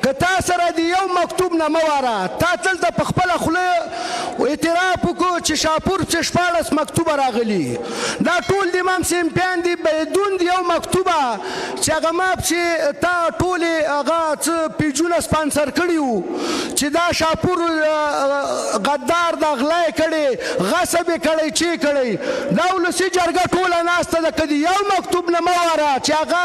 که تا سره د یو مکتوب نه مه واره، تا دلته په خپله خوله اعتراف وکړو چې شاپور چې 14 مکتوبه راغلي، دا ټول د امام سیمپیان دي بدون د یو مکتوبه چې هغه ما چې تا ټولې هغه څه پیجونه سپانسر کړي وو چې دا شاپور غدار دا غلا یې کړې، غصب یې کړی، چې کړی، دا ولسي جرګه ټوله ناسته ده. که د یو مکتوب نه مه واره چې هغه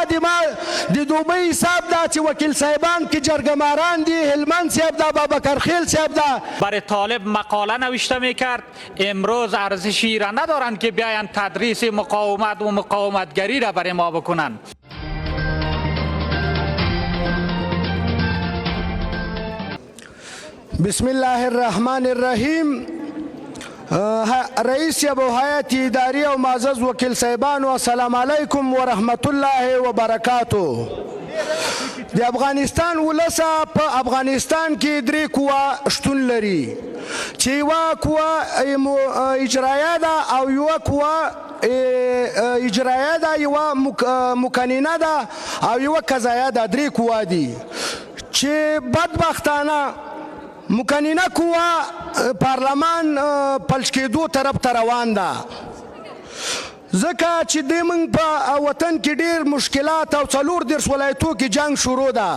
د دوبۍ حساب ده چې وکیل صاحبان که جرگه ماران دی، هلمند صاحب ده، بابکرخیل صاحب ده. برای طالب مقاله نوشته میکرد، امروز ارزشی را ندارند که بیاین تدریس مقاومت و مقاومتگری را برای ما بکنند. بسم الله الرحمن الرحیم. رئیس ابو هیئت اداری او معزز وکیل صاحبانو، السلام علیکم و رحمت الله و برکاتو. د افغانستان ولسه په افغانستان کې 3 قوه شتون لري چې یوه قوه اجرایه ده او یوه قوه اجرایه ده، یوه مکننه ده او یوه قضایه ده. 3 قوه دي چې بدبختانه مکننه قوه پارلمان پلش کېدو طرف ته روان ده، ځکه چې د موږ په وطن کې ډېر مشکلات او 34 ولایتو کې جنگ شروع ده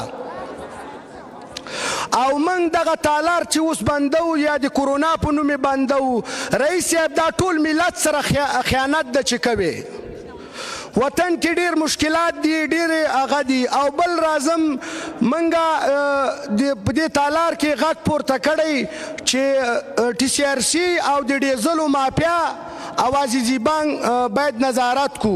او موږ دغه تالار چې اوس بندو یا د کرونا په نوم یې بندو، رئیس صاحب دا ټول ملت سره خیانت ده چې کوي. وطن کې ډېر مشکلات دي، ډېرې هغه دي. او بل راځم موږ په دې تالار کې غږ پورته کړی چې TCRC او د ډیزلو مافیا او عزیزي بانک باید نظارت کو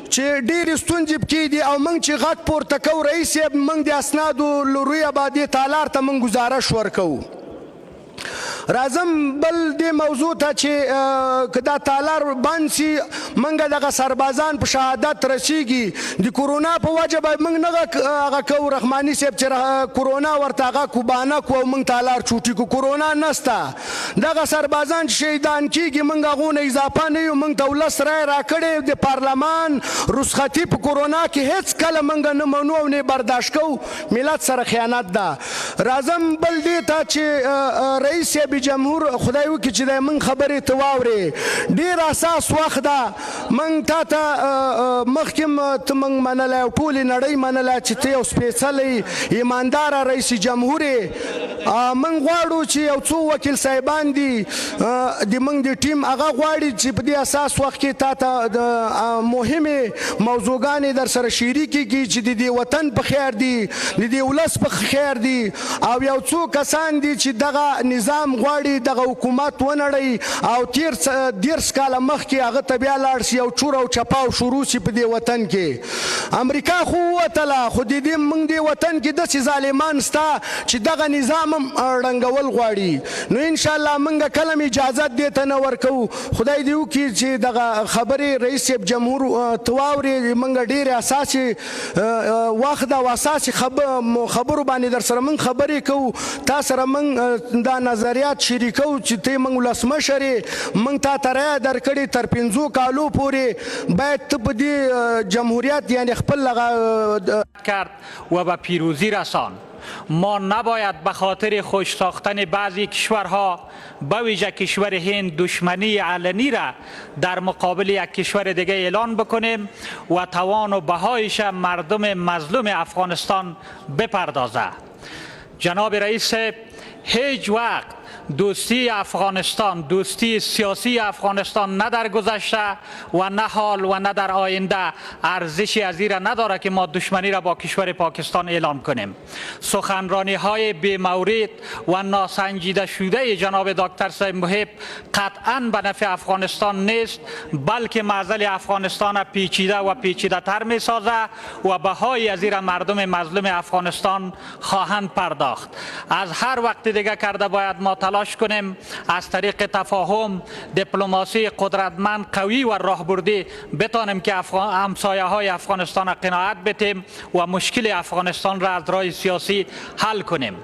چې ډېرې ستونزې پکې دي او موږ چې غږ پورته کوو، رئیس صاحب موږ د اسنادو لروي آبادي تالار ته موږ گزارش ورکوو. راځم بل دې موضوع ته چې که دا تالار بند سي، موږ دغه سربازان په شهادت رسیږي. د کرونا په وجه به موږ نه هغه کوو، رحماني صاحب چې کرونا ورته هغه کوبانه کو او موږ تالار چوټي کو، کرونا نسته. دغه سربازان چې شهیدان کېږي موږ هغو نه اضافه نه یو. موږ ته ولس رایې راکړې د پارلمان رخصتي په کرونا کې هېڅ کله موږ نه منو او نه برداشت کوو. ملت سره خیانت ده. راځم بل دې ته چې رئیس صاحب جمهور خدای وکړي چې د موږ خبرې ته واورې، ډېر اساس وخت ده. موږ تا ته مخکې ته موږ منلی او ټولې نړۍ منله چې ته یو سپېڅلی ایمانداره رئیس جمهور یې. موږ غواړو چې یو څو وکیل صاحبان دي د موږ د ټیم، هغه غواړي چې په دې اساس وخت کې تا ته مهمې موضوعګانې در سره شریکې کړي چې د دې وطن په خیر دي، د دې ولس په خیر دي. او یو څو کسان دي چې دغه نظام غواړي دغه حکومت ونړوي او 13 کاله مخکې هغه ته بیا لاړ شي او چور او چپاو شروع شي په دې وطن کې. امریکا خو ووتله، خو د دې موږ دې وطن کې داسې ظالمان سته چې دغه نظام هم ړنګول غواړي. نو انشاءالله موږ کله هم اجازت دې ته نه ورکوو. خدای دې وکړي چې دغه خبرې رئیس صاحب جمهور ته واورې. موږ ډېرې اساسي وخت ده او اساسي خبرو باندې در سره موږ خبرې کوو. تا سره موږ دا نظریات شریکو چې ته موږ ولسمشر یې، موږ تا ته رایه درکړې تر 5 کالو پورې باید ته په دې جمهوریت یعنی خپل کرد و به پیروزی رساند. ما نباید به خاطر خوش ساختن بعضی کشورها به ویژه کشور هند دشمنی علنی را در مقابل یک کشور دیگه اعلان بکنیم و توان و بهایش مردم مظلوم افغانستان بپردازه. جناب رئیس، هیچ وقت دوستی افغانستان، دوستی سیاسی افغانستان نه در گذشته و نه حال و نه در آینده ارزشی از این نداره که ما دشمنی را با کشور پاکستان اعلام کنیم. سخنرانی های بی‌مورد و ناسنجیده شده جناب دکتر صاحب محب قطعاً به نفع افغانستان نیست، بلکه معضل افغانستان را پیچیده و پیچیده تر می سازه و بهای از این مردم مظلوم افغانستان خواهند پرداخت. از هر وقت دیگه کرده باید ما تلاش کنیم از طریق تفاهم، دیپلماسی قدرتمند قوی و راهبردی بتانیم که همسایه های افغانستان را قناعت بدیم و مشکل افغانستان را از راه سیاسی حل کنیم.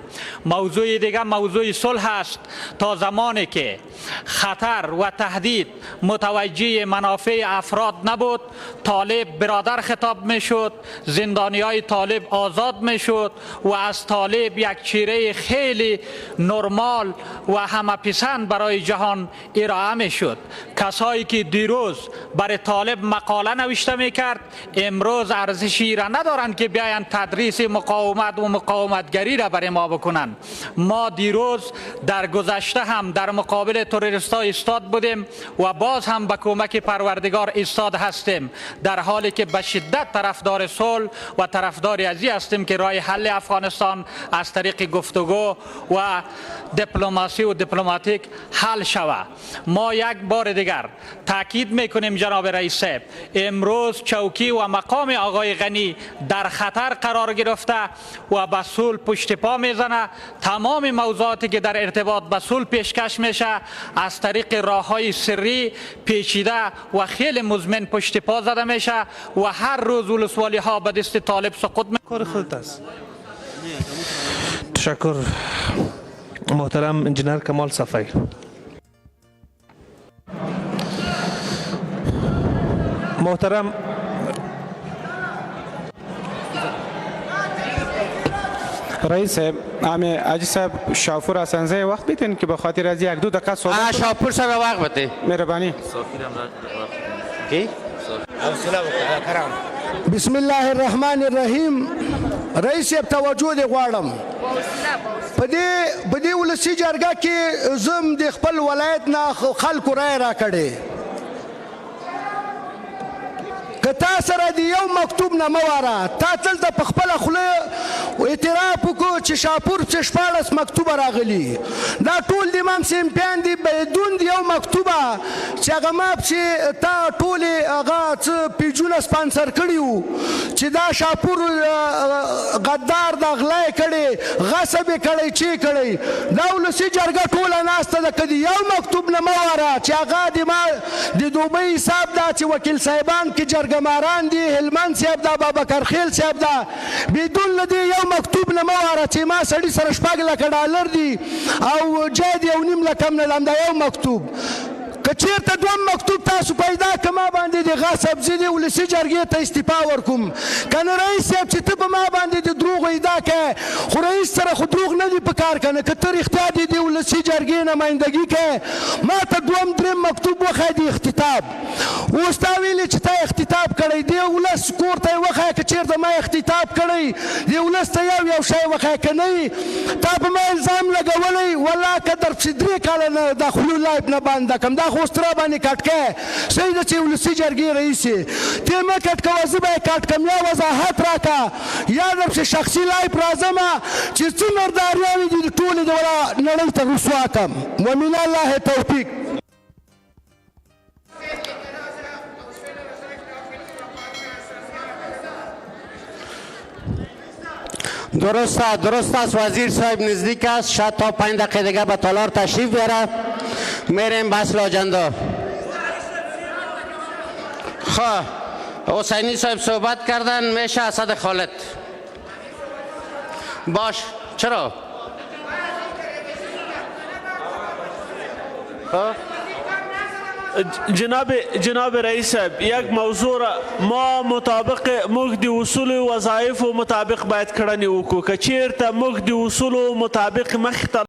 موضوع دیگر موضوع صلح است. تا زمانی که خطر و تهدید متوجه منافع افراد نبود، طالب برادر خطاب میشد، زندانی های طالب آزاد میشد و از طالب یک چهره خیلی نرمال و همپسند برای جهان ارائه میشد. کسایی که دیروز برای طالب مقاله نوشته میکرد امروز ارزشی را ندارند که بیایند تدریس مقاومت و مقاومتگری را برای ما بکنند. ما دیروز در گذشته هم در مقابل تروریست‌ها ایستاد بودیم و باز هم به کمک پروردگار ایستاد هستیم، در حالی که به شدت طرفدار صلح و طرفدار ازی هستیم که راه حل افغانستان از طریق گفتگو و دیپلماسی و دیپلماتیک حل شود. ما یک بار دیگر تاکید میکنیم جناب رئیس صاحب، امروز چوکی و مقام آقای غنی در خطر قرار گرفته و به صلح پشت پا میزنه. تمام موضوعاتی که در ارتباط به صلح پیشکش میشه از طریق راههای سری پیچیده و خیلی مزمن پشت پا زده میشه و هر روز ولسوالی ها به دست طالب سقوط کار خودت است. تشکر محترم انجینر کمال صفایی. محترم رئیس صاحب، همه عجی صاحب شاپور اسنزه وقت بیتین که به خاطر از یک دو دقیقه صحبت شاپور صاحب وقت بده. مهربانی. کی؟ بسم الله الرحمن الرحیم. رئیس صاحب توجه دی غواړم په دې ولسي جرګه کې زم د خپل ولایت نه خلکو رای راکړې. که تا سره د یو مکتوب نه مه واره، تا دلته په خپله خوله اعتراف وکړو چې شاپور پسې 14 مکتوبه راغلي. دا ټول د امام سیمپیان دي بدون د یو مکتوبه چې هغه ما پسې تا ټولې هغه څه پیجونه سپانسر کړي وو چې دا شاپور غدار دا غلا یې کړې، غصب یې کړی، چې کړی. دا ولسي جرګه ټوله ناسته ده. که د یو مکتوب نه مه واره چې هغه د ما د دوبۍ حساب دا چې وکیل صاحبان کې جرګه ماران دي، هلمند صاحب دا، بابکر خیل صاحب دا، بدون له دې یو مکتوب نه مه واره چې ما سړي سره 6 لکه ډالر دي او جای د 1.5 لک هم نه لم. دا یو مکتوب که چېرته دوم مکتوب تاسو پیدا که ما باندې د غصب زه د ولسي جرګې ته استعفا ورکوم. که نه رئیس صاحب چې ته په ما باندې د دروغو ادعا کوې، خو رئیس سره خو دروغ نه دي په کار که نه. که ته رښتیا دې د ولسي جرګې نمایندګي کوې، ما ته دوم درېم مکتوب وښیه د اختتاب. اوس تا ویلې چې تا اختتاب کړی، د ولس کور ته یې وښیه که چېرته ما اختتاب کړی، د ولس ته یو شی وښیه. که نه تا په ما الزام لګولی، والله که در پسې 3 کاله نه دا خولو لایب نه بنده کړم. دا خو اوس ته را باندې کټ کوې. صحیح ده چې ولسي جرګې رئیس یې ته مه کټ کوه، زه به یې کټ کړم. یا وضاحت راکړه یا در پسې شخصي لایب راځمه چې څه مرداریانې دي ټولې د نړۍ ته رسوا کړم. ومن الله توفیق. درست است وزیر صاحب نزدیک است. شاید تا 5 دقیقه دیگه به تالار تشریف بیاره. میریم بس لاجندا. خب حسینی صاحب صحبت کردن، میشه اسد خالد. باش چرا؟ جناب رئیس صاحب، یک موضوع را ما مطابق موږ د اصول وظایف مطابق باید کړنې وکړو. که چیرته موږ د اصول مطابق مخ ته